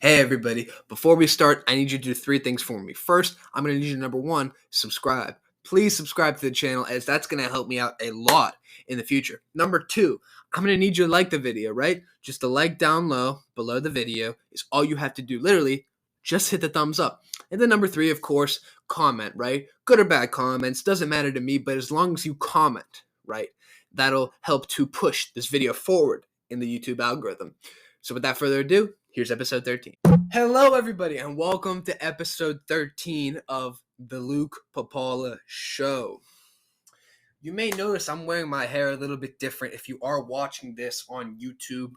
Hey everybody, before we start, I need you to do three things for me. First, I'm going to need you to number one, subscribe. Please subscribe to the channel as that's going to help me out a lot in the future. Number two, I'm going to need you to like the video, right? Just a like down low below the video is all you have to do. Literally, just hit the thumbs up. And then number three, of course, comment, right? Good or bad comments, doesn't matter to me, but as long as you comment, right? That'll help to push this video forward in the YouTube algorithm. So without further ado, here's episode 13. Hello, everybody, and welcome to episode 13 of the Luke Papala Show. You may notice I'm wearing my hair a little bit different if you are watching this on YouTube.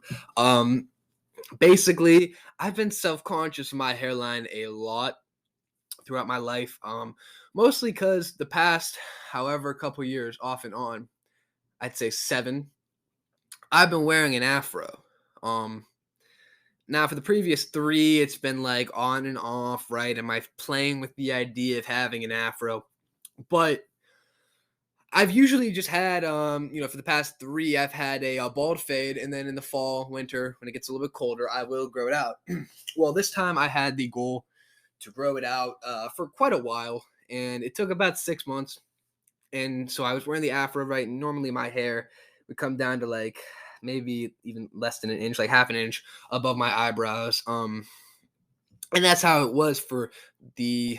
Basically, I've been self-conscious of my hairline a lot throughout my life. Mostly because the past, however, couple years off and on, I'd say 7, I've been wearing an afro. Now, for the previous 3, it's been like on and off, right? Am I playing with the idea of having an afro? But I've usually just had, for the past 3, I've had a bald fade, and then in the fall, winter, when it gets a little bit colder, I will grow it out. Well, this time I had the goal to grow it out for quite a while, and it took about 6 months. And so I was wearing the afro, right? And normally my hair would come down to like maybe even less than an inch, like half an inch above my eyebrows. And that's how it was for the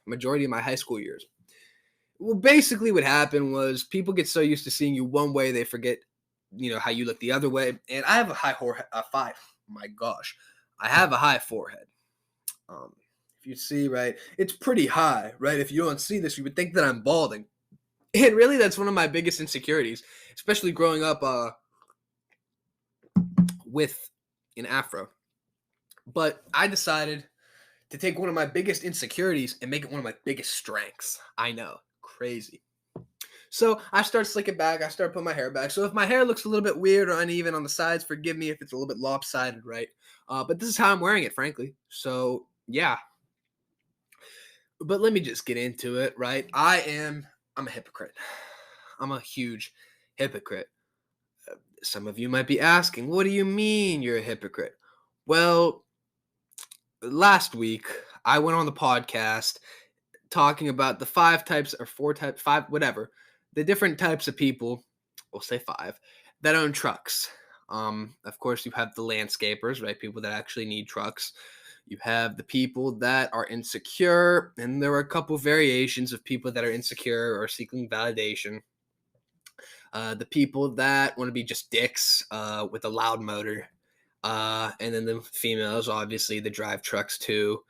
majority of my high school years. Well, basically what happened was people get so used to seeing you one way, they forget, how you look the other way. And I have a high forehead. My gosh, I have a high forehead. If you see, right, it's pretty high, right? If you don't see this, you would think that I'm balding. And really, that's one of my biggest insecurities, especially growing up with an afro. But I decided to take one of my biggest insecurities and make it one of my biggest strengths. I know, crazy. So I start slicking back. I start putting my hair back. So if my hair looks a little bit weird or uneven on the sides, forgive me if it's a little bit lopsided, right? But this is how I'm wearing it, frankly. So yeah. But let me just get into it, right? I'm a hypocrite. I'm a huge hypocrite. Some of you might be asking, what do you mean you're a hypocrite? Well, last week I went on the podcast talking about the 5 types or 4 types, 5, whatever, the different types of people, we'll say 5, that own trucks. Of course, you have the landscapers, right? People that actually need trucks. You have the people that are insecure, and there are a couple variations of people that are insecure or seeking validation. The people that want to be just dicks with a loud motor. And then the females, obviously, that drive trucks too.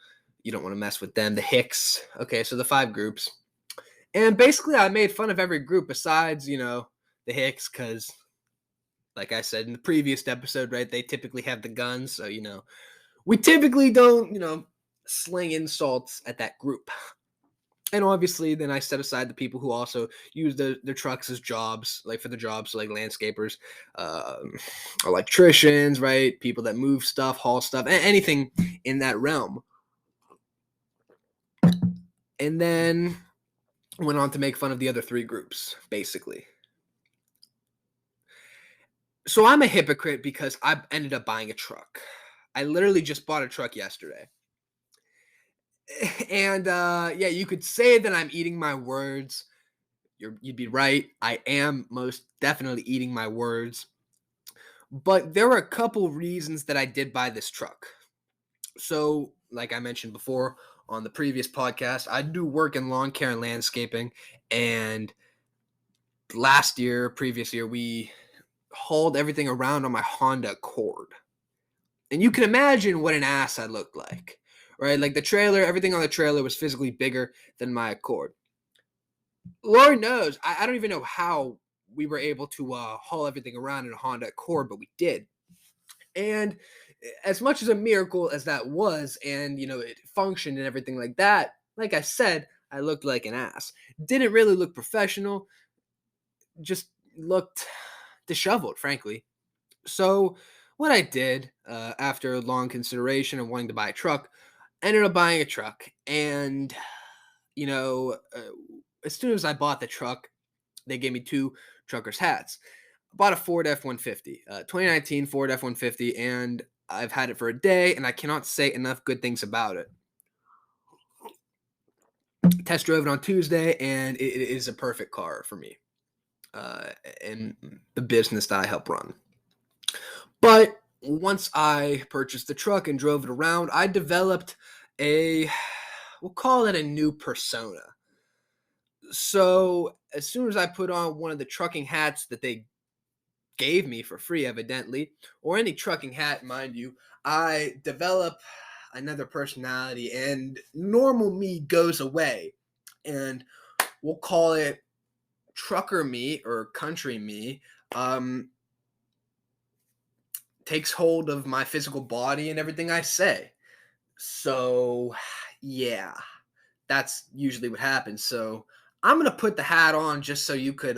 You don't want to mess with them. The hicks. Okay, so the 5 groups. And basically, I made fun of every group besides, the hicks, because, like I said in the previous episode, right, they typically have the guns. So, we typically don't, sling insults at that group. And obviously, then I set aside the people who also use their trucks as jobs, like for the jobs, like landscapers, electricians, right? People that move stuff, haul stuff, anything in that realm. And then went on to make fun of the other 3 groups, basically. So I'm a hypocrite because I ended up buying a truck. I literally just bought a truck yesterday. And yeah, you could say that I'm eating my words. You'd be right. I am most definitely eating my words. But there were a couple reasons that I did buy this truck. So, like I mentioned before on the previous podcast, I do work in lawn care and landscaping. And previous year, we hauled everything around on my Honda Accord. And you can imagine what an ass I looked like. Right? Like the trailer, everything on the trailer was physically bigger than my Accord. Lord knows, I don't even know how we were able to haul everything around in a Honda Accord, but we did. And as much as a miracle as that was, and, it functioned and everything like that, like I said, I looked like an ass. Didn't really look professional, just looked disheveled, frankly. So what I did after long consideration and wanting to buy a truck, ended up buying a truck. And, as soon as I bought the truck, they gave me 2 trucker's hats. I bought a Ford F-150, 2019 Ford F-150, and I've had it for a day, and I cannot say enough good things about it. Test drove it on Tuesday, and it is a perfect car for me uh, in the business that I help run. But once I purchased the truck and drove it around, I developed a, we'll call it a new persona. So as soon as I put on one of the trucking hats that they gave me for free, evidently, or any trucking hat, mind you, I develop another personality, and normal me goes away. And we'll call it trucker me or country me. Takes hold of my physical body and everything I say. So, yeah, that's usually what happens. So, I'm gonna put the hat on just so you could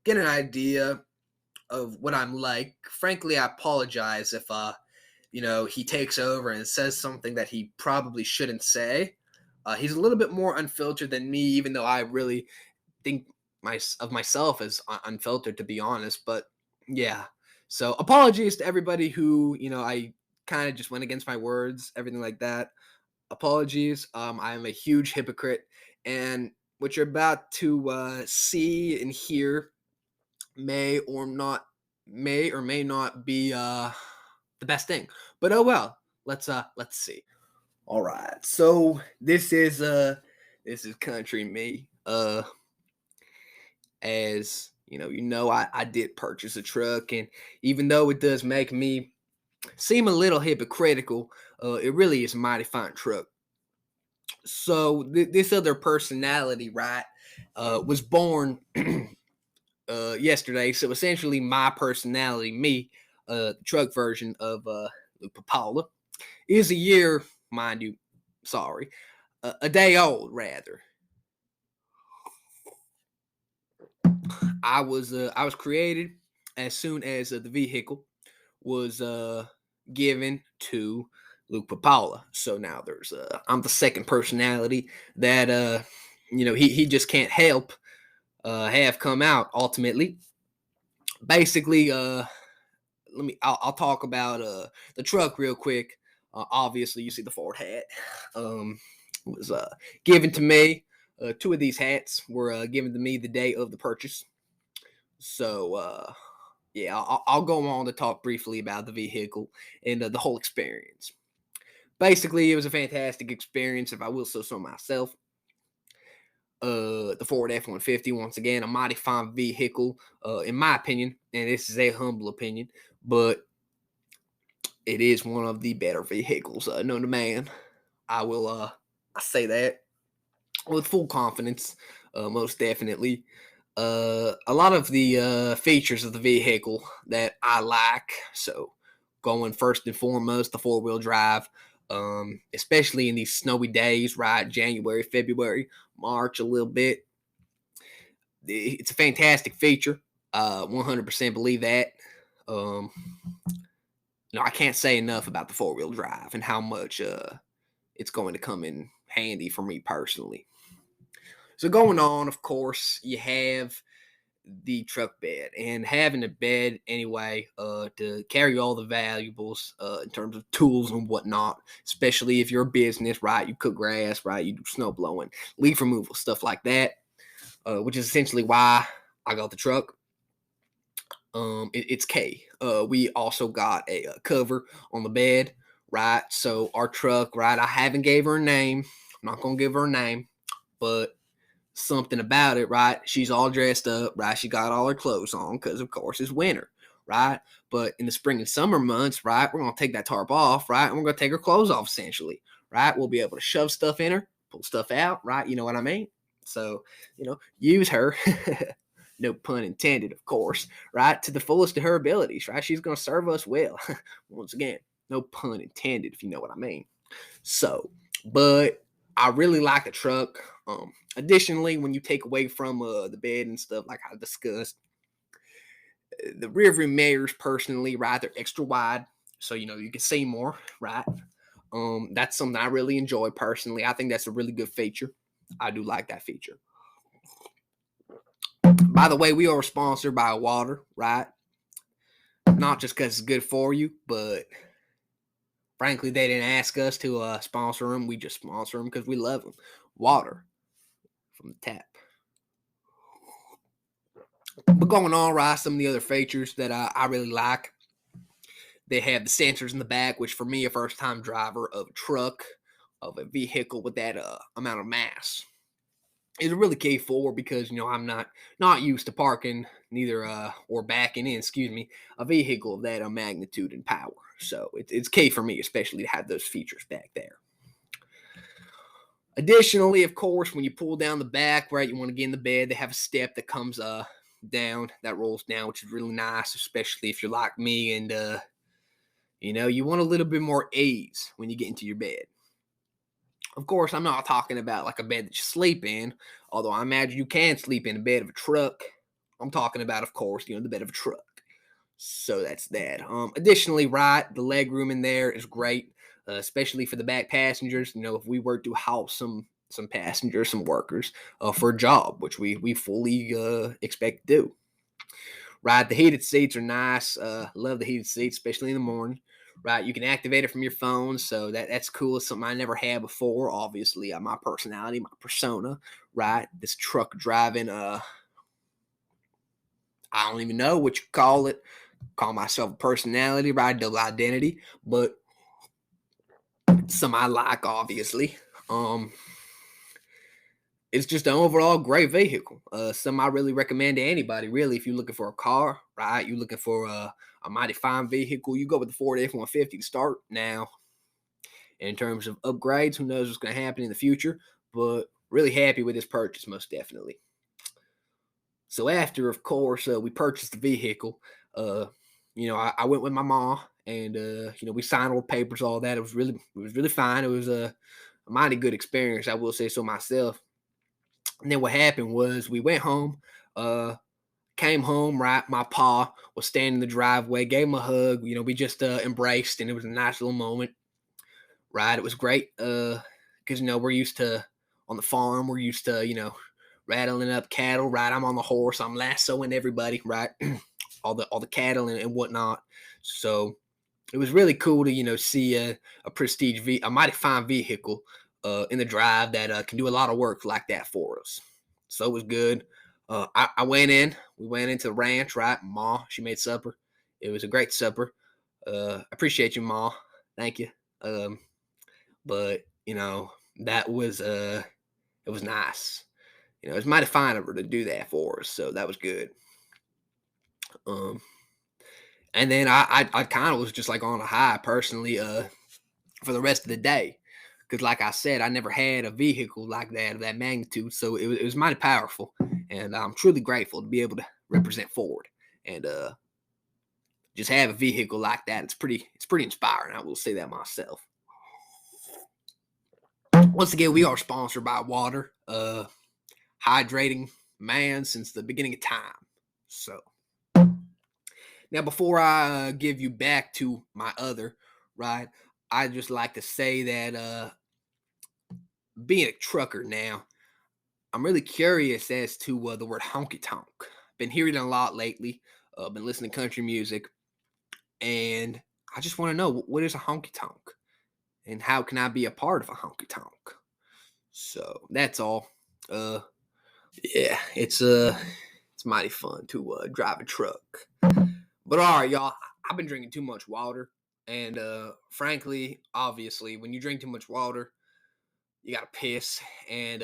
get an idea of what I'm like. Frankly, I apologize if he takes over and says something that he probably shouldn't say. He's a little bit more unfiltered than me, even though I really think of myself as unfiltered, to be honest. But yeah, so apologies to everybody who I kind of just went against my words, everything like that. Apologies. I am a huge hypocrite, and what you're about to see and hear may or may not be the best thing. But oh well. Let's see. All right. So this is country me. As I did purchase a truck, and even though it does make me seem a little hypocritical, it really is a mighty fine truck. So this other personality, right, was born yesterday. So essentially, my personality, me, the truck version of Luke Papala, is a year, mind you, sorry, a day old rather. I was created as soon as the vehicle was given to Luke Papala. So now I'm the second personality that he just can't help have come out ultimately. Basically, I'll talk about the truck real quick. Obviously, you see the Ford hat. Was given to me. Two of these hats were given to me the day of the purchase. So yeah, I'll go on to talk briefly about the vehicle and the whole experience. Basically, it was a fantastic experience, if I will so myself. The Ford F-150, once again, a mighty fine vehicle, in my opinion, and this is a humble opinion, but it is one of the better vehicles known to man. I say that with full confidence, most definitely. A lot of the features of the vehicle that I like. So, going first and foremost, the four-wheel drive, especially in these snowy days, right? January, February, March, a little bit. It's a fantastic feature. 100% believe that. Um, I can't say enough about the four-wheel drive and how much it's going to come in handy for me personally. So going on, of course, you have the truck bed, and having a bed anyway to carry all the valuables in terms of tools and whatnot, especially if you're a business, right? You cut grass, right? You do snow blowing, leaf removal, stuff like that, which is essentially why I got the truck. It's K. We also got a cover on the bed, right? So our truck, right? I haven't gave her a name. I'm not gonna give her a name, but something about it, right? She's all dressed up, right? She got all her clothes on because, of course, it's winter, right? But in the spring and summer months, right, we're going to take that tarp off, right? And we're going to take her clothes off, essentially, right? We'll be able to shove stuff in her, pull stuff out, right? You know what I mean? So, use her, no pun intended, of course, right? To the fullest of her abilities, right? She's going to serve us well. Once again, no pun intended, if you know what I mean. So, but I really like the truck. Additionally, when you take away from the bed and stuff, like I discussed, the rear view mirrors, personally, right, they're extra wide, so you can see more, right? That's something I really enjoy personally. I think that's a really good feature. I do like that feature. By the way, we are sponsored by water, right? Not just because it's good for you, but Frankly, they didn't ask us to sponsor them. We just sponsor them because we love them. Water from the tap. But going on, right, some of the other features that I really like. They have the sensors in the back, which for me, a first-time driver of a truck, of a vehicle with that amount of mass, is really key forward because I'm not used to parking neither or backing in, a vehicle of that magnitude and power. So it's key for me, especially to have those features back there. Additionally, of course, when you pull down the back, right, you want to get in the bed. They have a step that comes down, that rolls down, which is really nice, especially if you're like me and you want a little bit more ease when you get into your bed. Of course, I'm not talking about like a bed that you sleep in, although I imagine you can sleep in the bed of a truck. I'm talking about, of course, the bed of a truck. So that's that. Additionally, right, the leg room in there is great, especially for the back passengers. If we were to help some passengers, some workers, for a job, which we fully expect to do. Right, the heated seats are nice. Love the heated seats, especially in the morning. Right, you can activate it from your phone, so that's cool. It's something I never had before. Obviously, my personality, my persona. Right, this truck driving. I don't even know what you call it. Call myself a personality, right? Double identity, but some I like, obviously. It's just an overall great vehicle. Some I really recommend to anybody. Really, if you're looking for a car, right? You're looking for a mighty fine vehicle. You go with the Ford F-150 to start now. In terms of upgrades, who knows what's going to happen in the future? But really happy with this purchase, most definitely. So after, of course, we purchased the vehicle. I went with my mom, and we signed all the papers, all that. It was really fine. It was a mighty good experience, I will say so myself. And then what happened was we went home, came home, right? My pa was standing in the driveway, gave him a hug. We just embraced, and it was a nice little moment, right? It was great because, we're used to, on the farm, we're used to, rattling up cattle, right? I'm on the horse, I'm lassoing everybody, right? all the cattle and whatnot. So it was really cool to, see a prestige, a mighty fine vehicle in the drive that can do a lot of work like that for us. So it was good. I went in. We went into the ranch, right? Ma, she made supper. It was a great supper. Appreciate you, Ma. Thank you. But that was it was nice. It was mighty fine of her to do that for us. So that was good. And then I kind of was just like on a high personally for the rest of the day. Because like I said, I never had a vehicle like that of that magnitude. So it was mighty powerful. And I'm truly grateful to be able to represent Ford. And just have a vehicle like that. It's pretty inspiring. I will say that myself. Once again, we are sponsored by water. Hydrating man since the beginning of time. So now, before I give you back to my other, right, I just like to say that being a trucker now, I'm really curious as to the word honky tonk. Been hearing it a lot lately. Been listening to country music, and I just want to know, what is a honky tonk, and how can I be a part of a honky tonk? So that's all. Yeah, it's mighty fun to drive a truck. But all right, y'all, I've been drinking too much water. And frankly, obviously, when you drink too much water, you got to piss. And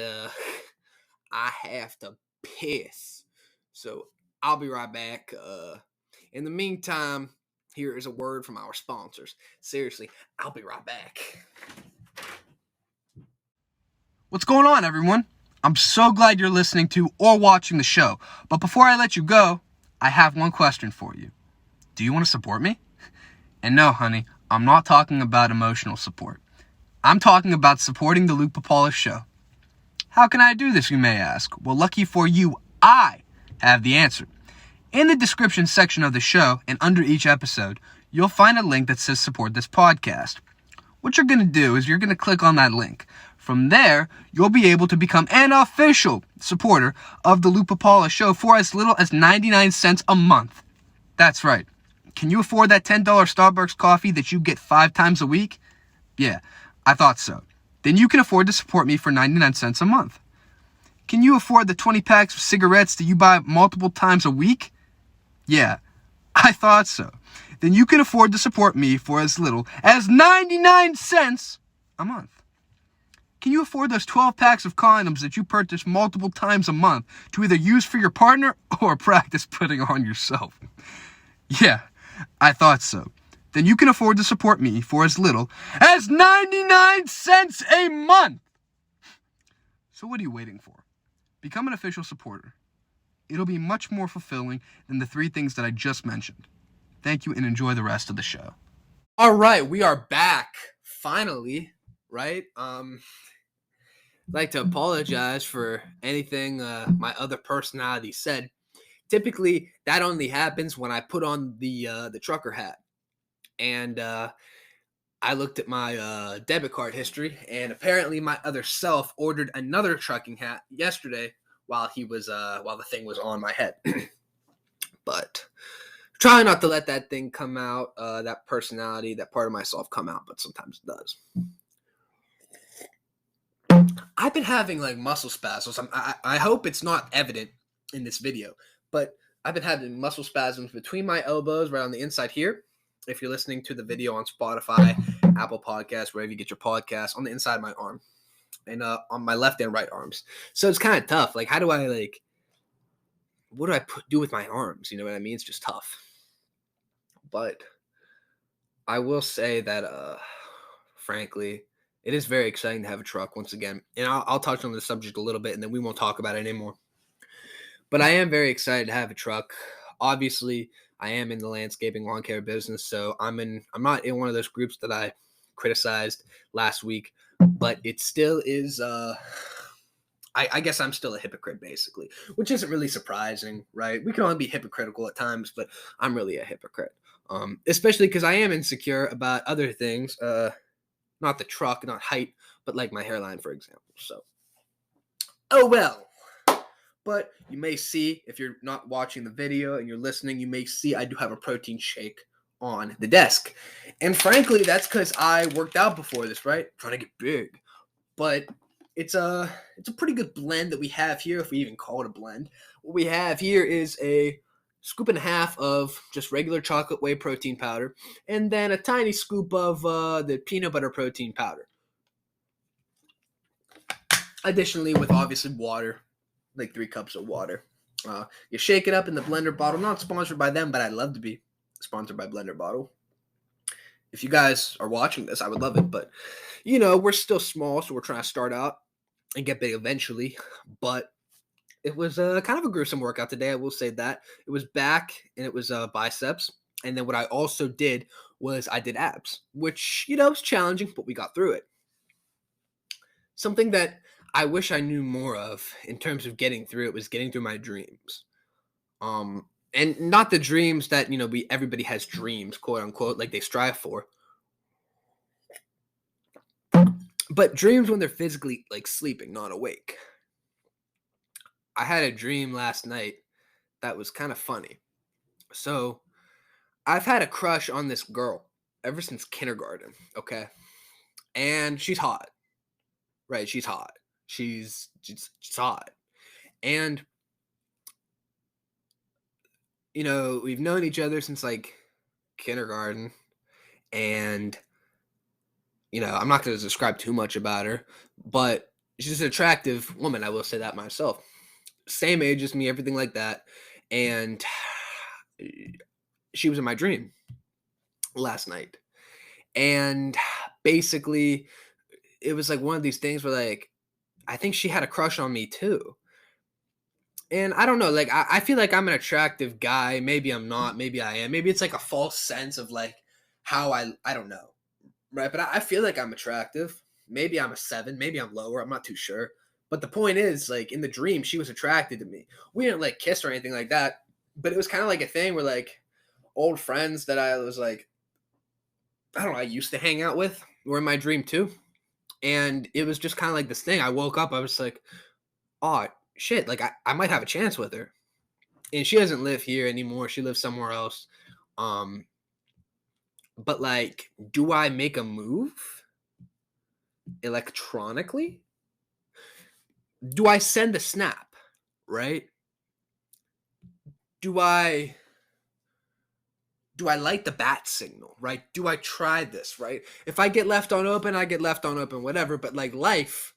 I have to piss. So I'll be right back. In the meantime, here is a word from our sponsors. Seriously, I'll be right back. What's going on, everyone? I'm so glad you're listening to or watching the show. But before I let you go, I have one question for you. Do you want to support me? And no, honey, I'm not talking about emotional support. I'm talking about supporting the Luke Papala Show. How can I do this, you may ask? Well, lucky for you, I have the answer. In the description section of the show and under each episode, you'll find a link that says support this podcast. What you're going to do is you're going to click on that link. From there, you'll be able to become an official supporter of the Luke Papala Show for as little as 99 cents a month. That's right. Can you afford that $10 Starbucks coffee that you get 5 times a week? Yeah, I thought so. Then you can afford to support me for 99 cents a month. Can you afford the 20 packs of cigarettes that you buy multiple times a week? Yeah, I thought so. Then you can afford to support me for as little as 99 cents a month. Can you afford those 12 packs of condoms that you purchase multiple times a month to either use for your partner or practice putting on yourself? Yeah, I thought so. Then you can afford to support me for as little as 99 cents a month. So what are you waiting for? Become an official supporter. It'll be much more fulfilling than the 3 things that I just mentioned. Thank you and enjoy the rest of the show. All right, we are back finally, right? Like to apologize for anything my other personality said. Typically, that only happens when I put on the trucker hat, and I looked at my debit card history, and apparently my other self ordered another trucking hat yesterday while the thing was on my head. But try not to let that thing come out, that personality, that part of myself come out, but sometimes it does. I've been having like muscle spasms. I hope it's not evident in this video, but I've been having muscle spasms between my elbows, right on the inside here. If you're listening to the video on Spotify, Apple Podcasts, wherever you get your podcasts, on the inside of my arm, and on my left and right arms. So it's kind of tough. Like, how do I what do I do with my arms? You know what I mean? It's just tough. But I will say that, frankly, it is very exciting to have a truck once again. And I'll touch on the subject a little bit, and then we won't talk about it anymore. But I am very excited to have a truck. Obviously, I am in the landscaping lawn care business, so I'm not in one of those groups that I criticized last week, but it still is. I guess I'm still a hypocrite, basically, which isn't really surprising, right? We can only be hypocritical at times, but I'm really a hypocrite, especially because I am insecure about other things, not the truck, not height, but like my hairline, for example. So, oh well. But you may see, if you're not watching the video and you're listening, you may see I do have a protein shake on the desk. And frankly, that's because I worked out before this, right? Trying to get big. But it's a pretty good blend that we have here, if we even call it a blend. What we have here is a scoop and a half of just regular chocolate whey protein powder, and then a tiny scoop of the peanut butter protein powder. Additionally, with obviously water, like 3 cups of water. You shake it up in the blender bottle. Not sponsored by them, but I'd love to be sponsored by Blender Bottle. If you guys are watching this, I would love it. But, we're still small, so we're trying to start out and get big eventually. But it was kind of a gruesome workout today. I will say that. It was back and it was biceps. And then what I also did was I did abs, which, was challenging, but we got through it. Something that I wish I knew more of in terms of getting through it was getting through my dreams. And not the dreams that, everybody has dreams, quote unquote, like they strive for. But dreams when they're physically like sleeping, not awake. I had a dream last night that was kind of funny. So I've had a crush on this girl ever since kindergarten, okay? And she's hot. Right, she's hot. She's hot. And we've known each other since like kindergarten, and I'm not going to describe too much about her, but she's an attractive woman. I will say that myself. Same age as me, everything like that. And she was in my dream last night. And basically, it was like one of these things where like, I think she had a crush on me too. And I don't know, like, I feel like I'm an attractive guy. Maybe I'm not. Maybe I am. Maybe it's like a false sense of like how I don't know. Right. But I feel like I'm attractive. Maybe I'm a 7. Maybe I'm lower. I'm not too sure. But the point is, like, in the dream, she was attracted to me. We didn't like kiss or anything like that. But it was kind of like a thing where like old friends that I was like, I don't know, I used to hang out with were in my dream too. And it was just kind of like this thing. I woke up, I was like, oh, shit, like I might have a chance with her. And she doesn't live here anymore. She lives somewhere else. Um, but like, do I make a move electronically? Do I send a snap? Right? Do I do I light the bat signal, right? Do I try this, right? If I get left on open, I get left on open, whatever. But like life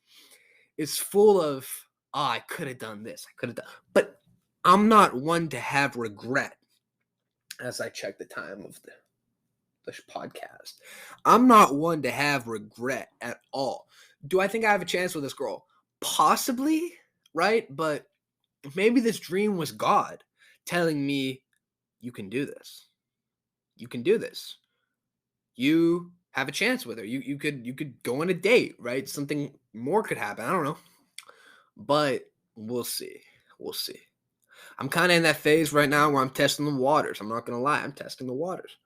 is full of, oh, I could have done this, I could have done. But I'm not one to have regret. As I check the time of the podcast, I'm not one to have regret at all. Do I think I have a chance with this girl? Possibly, right? But maybe this dream was God telling me, you can do this. You can do this. You have a chance with her. You could go on a date, right? Something more could happen. I don't know. But we'll see. We'll see. I'm kind of in that phase right now where I'm testing the waters. I'm not going to lie. I'm testing the waters.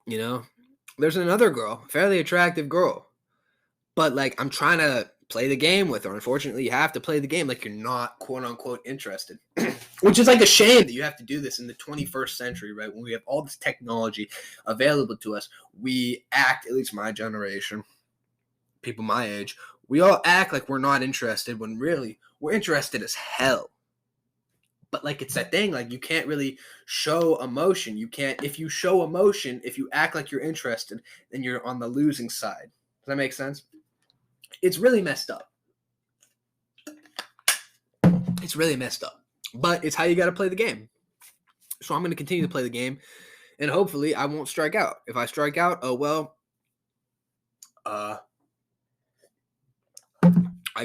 You know, there's another girl, fairly attractive girl, but like I'm trying to play the game with her. Unfortunately, you have to play the game like you're not quote unquote interested, which is like a shame that you have to do this in the 21st century, right? When we have all this technology available to us, we act, at least my generation, people my age, we all act like we're not interested when really we're interested as hell. But like it's that thing, like you can't really show emotion. You can't, if you show emotion, if you act like you're interested, then you're on the losing side. Does that make sense? It's really messed up. It's really messed up. But it's how you got to play the game. So I'm going to continue to play the game, and hopefully I won't strike out. If I strike out, oh well. I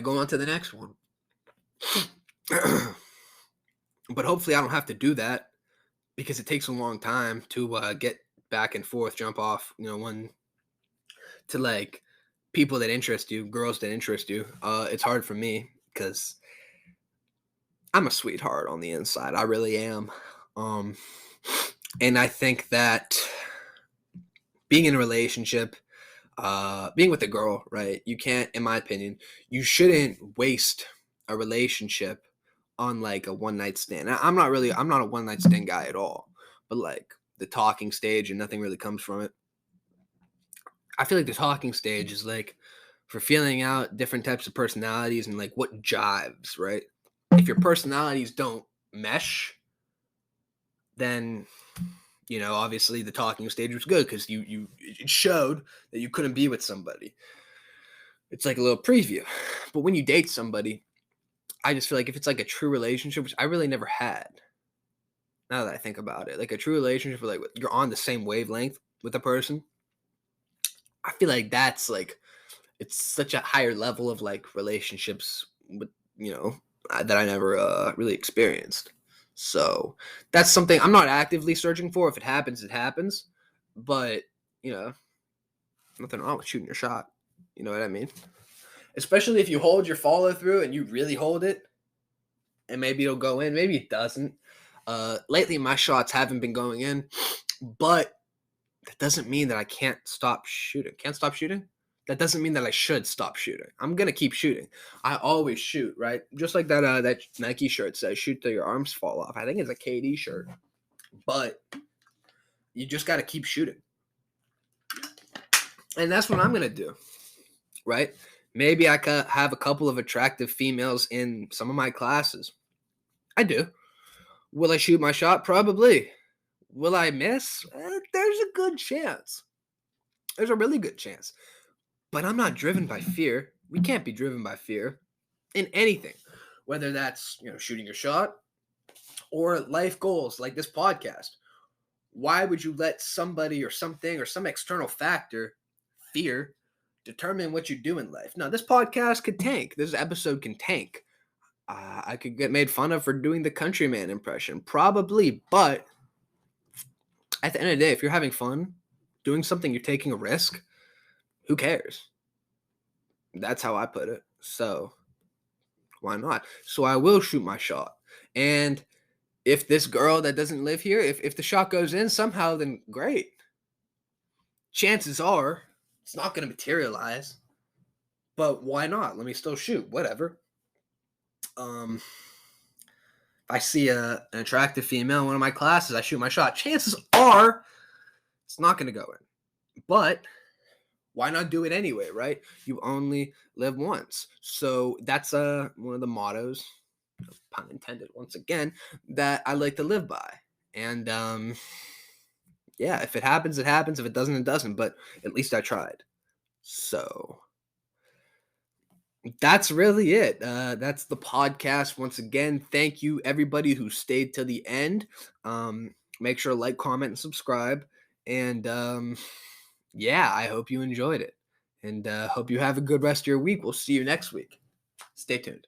go on to the next one. But hopefully I don't have to do that because it takes a long time to get back and forth, jump off, one to like people that interest you, girls that interest you. It's hard for me because I'm a sweetheart on the inside. I really am. And I think that being in a relationship, being with a girl, right? You can't, in my opinion, you shouldn't waste a relationship on like a one night stand. I'm not a one night stand guy at all, but like the talking stage and nothing really comes from it. I feel like the talking stage is like for feeling out different types of personalities and like what jives, right? If your personalities don't mesh, then obviously the talking stage was good because it showed that you couldn't be with somebody. It's like a little preview. But when you date somebody, I just feel like if it's like a true relationship, which I really never had, now that I think about it, like a true relationship where like you're on the same wavelength with a person, I feel like that's like it's such a higher level of like relationships with that I never really experienced. So that's something I'm not actively searching for. If it happens, it happens. But nothing wrong with shooting your shot. You know what I mean? Especially if you hold your follow through and you really hold it, and maybe it'll go in, maybe it doesn't. Lately, my shots haven't been going in, but that doesn't mean that I can't stop shooting. Can't stop shooting? That doesn't mean that I should stop shooting. I'm gonna keep shooting. I always shoot, right? Just like that Nike shirt says, "Shoot till your arms fall off." I think it's a KD shirt, but you just got to keep shooting, and that's what I'm gonna do, right? Maybe I could have a couple of attractive females in some of my classes. I do. Will I shoot my shot? Probably. Will I miss? There's a good chance. There's a really good chance. But I'm not driven by fear. We can't be driven by fear in anything, whether that's shooting your shot or life goals like this podcast. Why would you let somebody or something or some external factor, fear, determine what you do in life? No, this podcast could tank. This episode can tank. I could get made fun of for doing the countryman impression, probably. But at the end of the day, if you're having fun doing something, you're taking a risk. Who cares? That's how I put it. So why not? So I will shoot my shot. And if this girl that doesn't live here, if the shot goes in somehow, then great. Chances are it's not going to materialize. But why not? Let me still shoot. Whatever. I see an attractive female in one of my classes, I shoot my shot. Chances are it's not going to go in. But why not do it anyway, right? You only live once. So that's one of the mottos, pun intended once again, that I like to live by. And yeah, if it happens, it happens. If it doesn't, it doesn't. But at least I tried. So that's really it. That's the podcast. Once again, thank you everybody who stayed till the end. Make sure to like, comment, and subscribe. And yeah, I hope you enjoyed it. And hope you have a good rest of your week. We'll see you next week. Stay tuned.